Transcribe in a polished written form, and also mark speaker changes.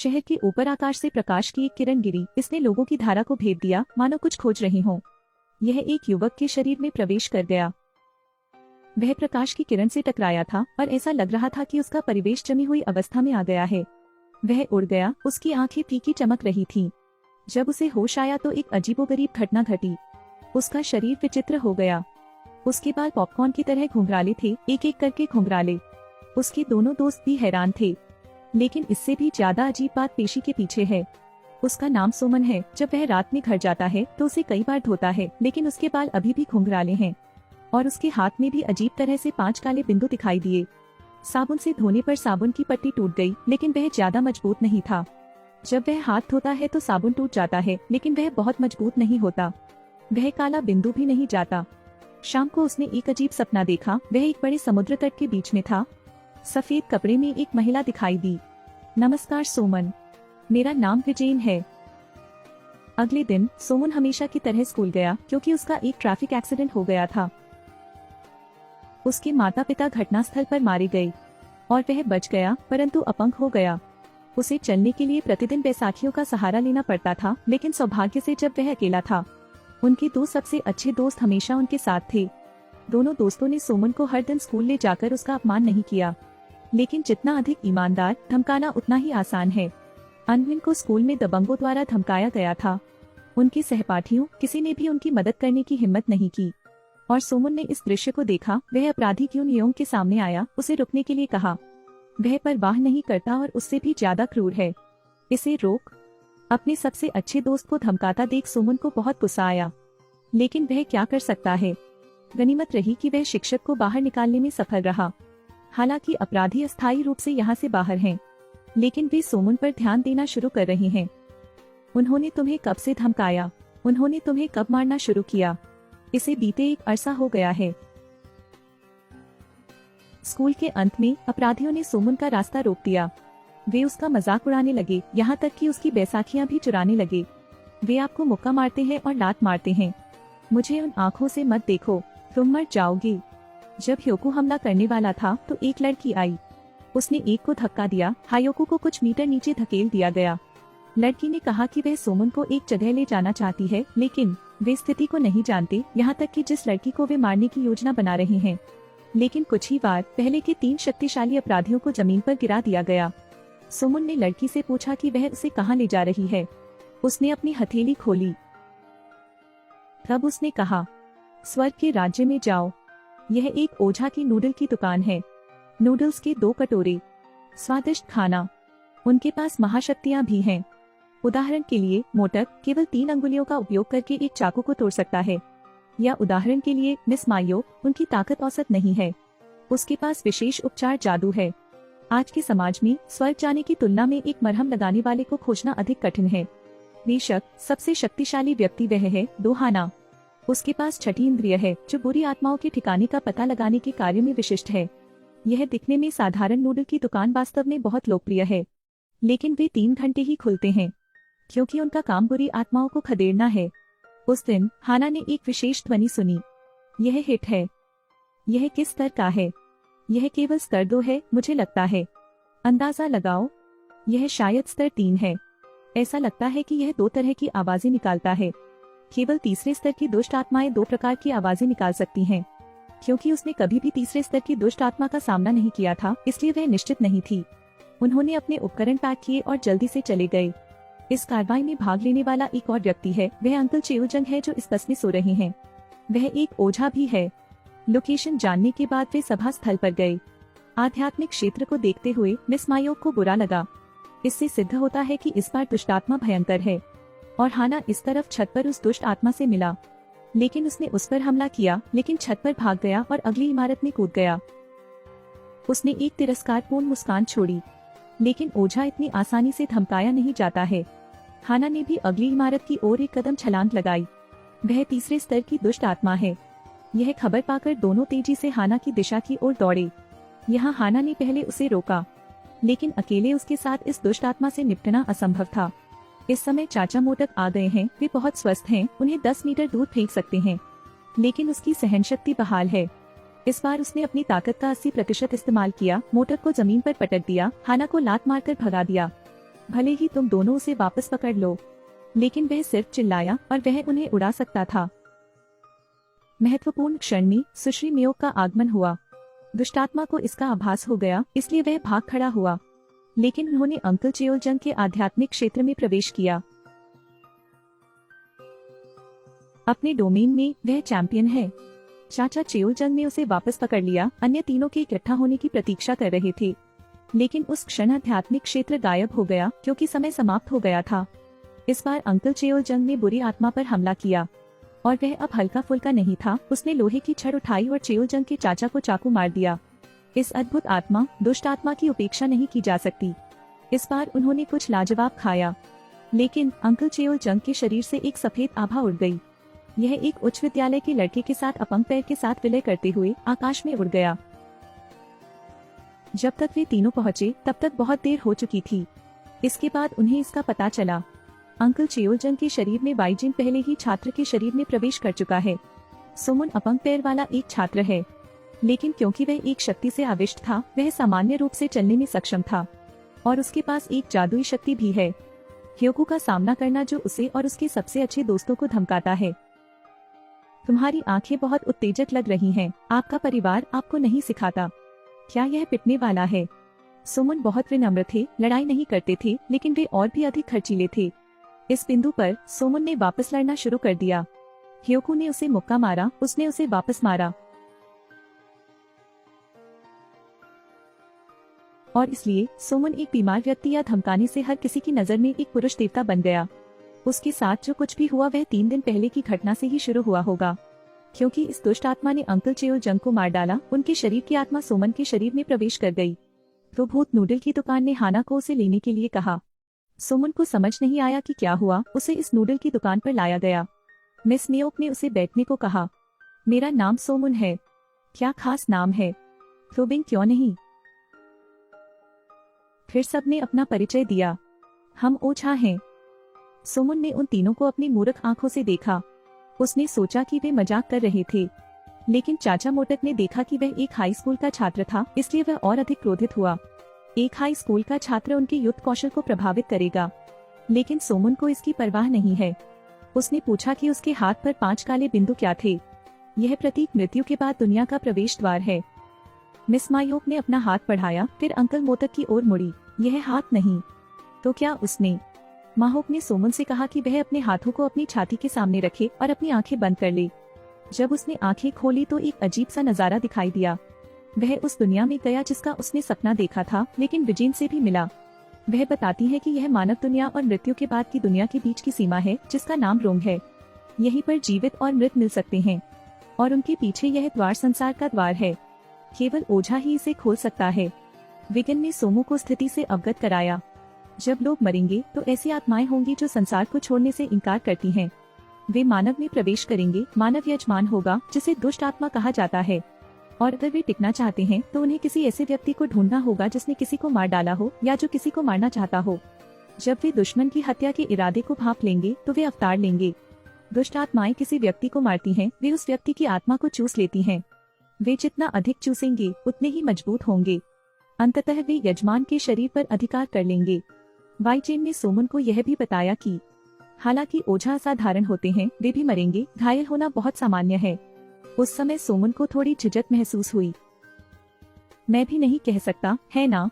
Speaker 1: शहर के ऊपर आकाश से प्रकाश की एक किरण गिरी। इसने लोगों की धारा को भेद दिया, मानो कुछ खोज रही हो। यह एक युवक के शरीर में प्रवेश कर गया। वह प्रकाश की किरण से टकराया था और ऐसा लग रहा था कि उसका परिवेश जमी हुई अवस्था में आ गया है। वह उड़ गया। उसकी आंखें फीकी चमक रही थीं। जब उसे होश आया तो एक अजीबोगरीब घटना घटी। उसका शरीर विचित्र हो गया। उसके बाल पॉपकॉर्न की तरह घुंघराले थे, एक एक करके घुंघराले। उसके दोनों दोस्त भी हैरान थे। लेकिन इससे भी ज्यादा अजीब बात पेशी के पीछे है। उसका नाम सुमन है। जब वह रात में घर जाता है तो उसे कई बार धोता है, लेकिन उसके बाल अभी भी घुंघराले हैं और उसके हाथ में भी अजीब तरह से 5 काले बिंदु दिखाई दिए। साबुन से धोने पर साबुन की पट्टी टूट गई, लेकिन वह ज्यादा मजबूत नहीं था। जब वह हाथ धोता है तो साबुन टूट जाता है, लेकिन वह बहुत मजबूत नहीं होता। वह काला बिंदु भी नहीं जाता। शाम को उसने एक अजीब सपना देखा। वह एक बड़े समुद्र तट के बीच में था। सफेद कपड़े में एक महिला दिखाई दी। नमस्कार सोमन, मेरा नाम विजयन है। अगले दिन सोमन हमेशा की तरह स्कूल गया, क्योंकि उसका एक ट्रैफिक एक्सीडेंट हो गया था। उसके माता पिता घटनास्थल पर मारे गए और वह बच गया, परंतु अपंग हो गया। उसे चलने के लिए प्रतिदिन बैसाखियों का सहारा लेना पड़ता था, लेकिन सौभाग्य से जब वह अकेला था, उनके 2 सबसे अच्छे दोस्त हमेशा उनके साथ थे। दोनों दोस्तों ने सोमन को हर दिन स्कूल ले जाकर उसका अपमान नहीं किया, लेकिन जितना अधिक ईमानदार, धमकाना उतना ही आसान है। अनविन को स्कूल में दबंगों द्वारा धमकाया गया था। उनके सहपाठियों किसी ने भी उनकी मदद करने की हिम्मत नहीं की और सोमन ने इस दृश्य को देखा। वह अपराधी क्यों नियोंग के सामने आया, उसे रुकने के लिए कहा। वह परवाह नहीं करता और उससे भी ज्यादा क्रूर है। इसे रोक। अपने सबसे अच्छे दोस्त को धमकाता देख सोमन को बहुत गुस्सा आया, लेकिन वह क्या कर सकता है। गनीमत रही कि वह शिक्षक को बाहर निकालने में सफल रहा। हालांकि अपराधी अस्थायी रूप से यहाँ से बाहर हैं, लेकिन वे सोमन पर ध्यान देना शुरू कर रहे हैं। उन्होंने तुम्हें कब से धमकाया? उन्होंने तुम्हें कब मारना शुरू किया? इसे बीते एक अरसा हो गया है। स्कूल के अंत में अपराधियों ने सोमन का रास्ता रोक दिया। वे उसका मजाक उड़ाने लगे, यहाँ तक कि उसकी बैसाखियां भी चुराने लगे। वे आपको मुक्का मारते हैं और लात मारते हैं। मुझे उन आँखों से मत देखो, तुम मर जाओगे। जब ह्योको हमला करने वाला था तो एक लड़की आई। उसने एक को धक्का दिया। हायोको को कुछ मीटर नीचे धकेल दिया गया। लड़की ने कहा कि वह सोमन को एक जगह ले जाना चाहती है, लेकिन वे स्थिति को नहीं जानते, यहाँ तक कि जिस लड़की को वे मारने की योजना बना रहे हैं। लेकिन कुछ ही बार पहले के 3 शक्तिशाली अपराधियों को जमीन पर गिरा दिया गया। सोमन ने लड़की से पूछा कि वह उसे कहाँ ले जा रही है। उसने अपनी हथेली खोली। तब उसने कहा, स्वर्ग के राज्य में जाओ। यह एक ओझा की नूडल की दुकान है। नूडल्स के 2 कटोरे, स्वादिष्ट खाना। उनके पास महाशक्तियाँ भी हैं। उदाहरण के लिए मोटक केवल 3 अंगुलियों का उपयोग करके एक चाकू को तोड़ सकता है। या उदाहरण के लिए मिस मायो, उनकी ताकत औसत नहीं है। उसके पास विशेष उपचार जादू है। आज के समाज में स्वर्ग जाने की तुलना में एक मरहम लगाने वाले को खोजना अधिक कठिन है। बेशक सबसे शक्तिशाली व्यक्ति वह है दोहाना। उसके पास छठी इंद्रिय है, जो बुरी आत्माओं के ठिकाने का पता लगाने के कार्य में विशिष्ट है। यह दिखने में साधारण नूडल की दुकान वास्तव में बहुत लोकप्रिय है, लेकिन वे 3 घंटे ही खुलते हैं, क्योंकि उनका काम बुरी आत्माओं को खदेड़ना है। उस दिन हाना ने एक विशेष ध्वनि सुनी। यह हिट है। यह किस स्तर का है? यह केवल स्तर 2 है, मुझे लगता है। अंदाजा लगाओ। यह शायद स्तर 3 है। ऐसा लगता है कि यह 2 तरह की आवाजें निकालता है। केवल तीसरे स्तर की दुष्ट आत्माएं 2 प्रकार की आवाजें निकाल सकती हैं। क्योंकि उसने कभी भी तीसरे स्तर की दुष्ट आत्मा का सामना नहीं किया था, इसलिए वह निश्चित नहीं थी। उन्होंने अपने उपकरण पैक किए और जल्दी से चले गए। इस कार्रवाई में भाग लेने वाला एक और व्यक्ति है। वह अंकल चेओजंग है, जो इस बस में सो रहे हैं। वह एक ओझा भी है। लोकेशन जानने के बाद वे सभा स्थल पर गए। आध्यात्मिक क्षेत्र को देखते हुए मिस मायो को बुरा लगा। इससे सिद्ध होता है कि इस बार दुष्टात्मा भयंकर है। और हाना इस तरफ छत पर उस दुष्ट आत्मा से मिला, लेकिन उसने उस पर हमला किया, लेकिन छत पर भाग गया और अगली इमारत में कूद गया। उसने एक तिरस्कारपूर्ण मुस्कान छोड़ी, लेकिन ओझा इतनी आसानी से धमकाया नहीं जाता है। हाना ने भी अगली इमारत की ओर एक कदम छलांग लगाई। वह तीसरे स्तर की दुष्ट आत्मा है। यह खबर पाकर दोनों तेजी से हाना की दिशा की ओर दौड़े। यहाँ हाना ने पहले उसे रोका, लेकिन अकेले उसके साथ इस दुष्ट आत्मा से निपटना असंभव था। इस समय चाचा मोटक आ गए हैं। वे बहुत स्वस्थ हैं, उन्हें 10 मीटर दूर फेंक सकते हैं, लेकिन उसकी सहनशक्ति बहाल है। इस बार उसने अपनी ताकत का 80% इस्तेमाल किया। मोटक को जमीन पर पटक दिया, हाना को लात मारकर भगा दिया। भले ही तुम दोनों उसे वापस पकड़ लो। लेकिन वह सिर्फ चिल्लाया और वह उन्हें उड़ा सकता था। महत्वपूर्ण क्षण में सुश्री मेयो का आगमन हुआ। दुष्टात्मा को इसका आभास हो गया, इसलिए वह भाग खड़ा हुआ। लेकिन उन्होंने अंकल चेओलजंग के आध्यात्मिक क्षेत्र में प्रवेश किया। अपने डोमेन में वह चैंपियन है। चाचा चेओलजंग ने उसे वापस पकड़ लिया। अन्य तीनों के इकट्ठा होने की प्रतीक्षा कर रहे थे, लेकिन उस क्षण आध्यात्मिक क्षेत्र गायब हो गया क्योंकि समय समाप्त हो गया था। इस बार अंकल चेओलजंग ने बुरी आत्मा पर हमला किया और वह अब हल्का फुल्का नहीं था। उसने लोहे की छड़ उठाई और चेओलजंग के चाचा को चाकू मार दिया। इस अद्भुत आत्मा दुष्ट आत्मा की उपेक्षा नहीं की जा सकती। इस बार उन्होंने कुछ लाजवाब खाया, लेकिन अंकल चेओलजंग के शरीर से एक सफेद आभा उड़ गई। यह एक उच्च विद्यालय के लड़के के साथ अपंग पैर के साथ विलय करते हुए आकाश में उड़ गया। जब तक वे तीनों पहुंचे तब तक बहुत देर हो चुकी थी। इसके बाद उन्हें इसका पता चला। अंकल चेओलजंग के शरीर में वाईजिन पहले ही छात्र के शरीर में प्रवेश कर चुका है। सुमन अपंग पैर वाला एक छात्र है, लेकिन क्योंकि वह एक शक्ति से आविष्ट था, वह सामान्य रूप से चलने में सक्षम था और उसके पास एक जादुई शक्ति भी है, ह्योगो का सामना करना, जो उसे और उसके सबसे अच्छे दोस्तों को धमकाता है। तुम्हारी आंखें बहुत उत्तेजक लग रही हैं। आपका परिवार आपको नहीं सिखाता। क्या यह पिटने वाला है? सुमन बहुत विनम्र थे, लड़ाई नहीं करते थे, लेकिन वे और भी अधिक खर्चीले थे। इस बिंदु पर सुमन ने वापस लड़ना शुरू कर दिया। ह्योगो ने उसे मुक्का मारा, उसने उसे वापस मारा और इसलिए सुमन एक बीमार व्यक्ति या धमकाने से हर किसी की नजर में एक पुरुष देवता बन गया। उसके साथ जो कुछ भी हुआ वह 3 दिन पहले की घटना से ही शुरू हुआ होगा, क्योंकि इस दुष्ट आत्मा ने अंकल चेओलजंग को मार डाला। उनके शरीर की आत्मा सुमन के शरीर में प्रवेश कर गई। तो भूत नूडल की दुकान ने हाना को उसे लेने के लिए कहा। सुमन को समझ नहीं आया कि क्या हुआ। उसे इस नूडल की दुकान पर लाया गया। मिस मेयोक ने उसे बैठने को कहा। मेरा नाम सोमुन है। क्या खास नाम है? क्लोबिंग क्यों नहीं? फिर सबने अपना परिचय दिया। हम ओछा हैं। सुमन ने उन तीनों को अपनी मूर्ख आंखों से देखा। उसने सोचा कि वे मजाक कर रहे थे, लेकिन चाचा मोटक ने देखा कि वह एक हाई स्कूल का छात्र था, इसलिए वह और अधिक क्रोधित हुआ। एक हाई स्कूल का छात्र उनके युद्ध कौशल को प्रभावित करेगा, लेकिन सुमन को इसकी परवाह नहीं है। उसने पूछा कि उसके हाथ पर 5 काले बिंदु क्या थे। यह प्रतीक मृत्यु के बाद दुनिया का प्रवेश द्वार है। मिस मायोक ने अपना हाथ बढ़ाया, फिर अंकल मोटक की ओर मुड़ी। यह हाथ नहीं तो क्या? उसने माहोक ने सोमन से कहा कि वह अपने हाथों को अपनी छाती के सामने रखे और अपनी आंखें बंद कर ले। जब उसने आंखें खोली तो एक अजीब सा नजारा दिखाई दिया। वह उस दुनिया में गया जिसका उसने सपना देखा था, लेकिन विजिन से भी मिला। वह बताती है कि यह मानव दुनिया और मृत्यु के बाद की दुनिया के बीच की सीमा है, जिसका नाम रोंग है। यहीं पर जीवित और मृत मिल सकते हैं और उनके पीछे यह द्वार संसार का द्वार है। केवल ओझा ही इसे खोल सकता है। विगन ने सोमू को स्थिति से अवगत कराया। जब लोग मरेंगे तो ऐसी आत्माएं होंगी जो संसार को छोड़ने से इनकार करती हैं। वे मानव में प्रवेश करेंगे। मानव यजमान होगा, जिसे दुष्ट आत्मा कहा जाता है, और अगर वे टिकना चाहते हैं तो उन्हें किसी ऐसे व्यक्ति को ढूंढना होगा जिसने किसी को मार डाला हो या जो किसी को मारना चाहता हो। जब वे दुश्मन की हत्या के इरादे को भांप लेंगे तो वे अवतार लेंगे। दुष्ट आत्माएं किसी व्यक्ति को मारती हैं, वे उस व्यक्ति की आत्मा को चूस लेती हैं। वे जितना अधिक चूसेंगे उतने ही मजबूत होंगे। अंततः वे यजमान के शरीर पर अधिकार कर लेंगे। वाईचेन ने सोमन को यह भी बताया कि हालांकि ओझा असाधारण होते हैं, वे भी मरेंगे। घायल होना बहुत सामान्य है। उस समय सोमन को थोड़ी झिझक महसूस हुई। मैं भी नहीं कह सकता, है ना?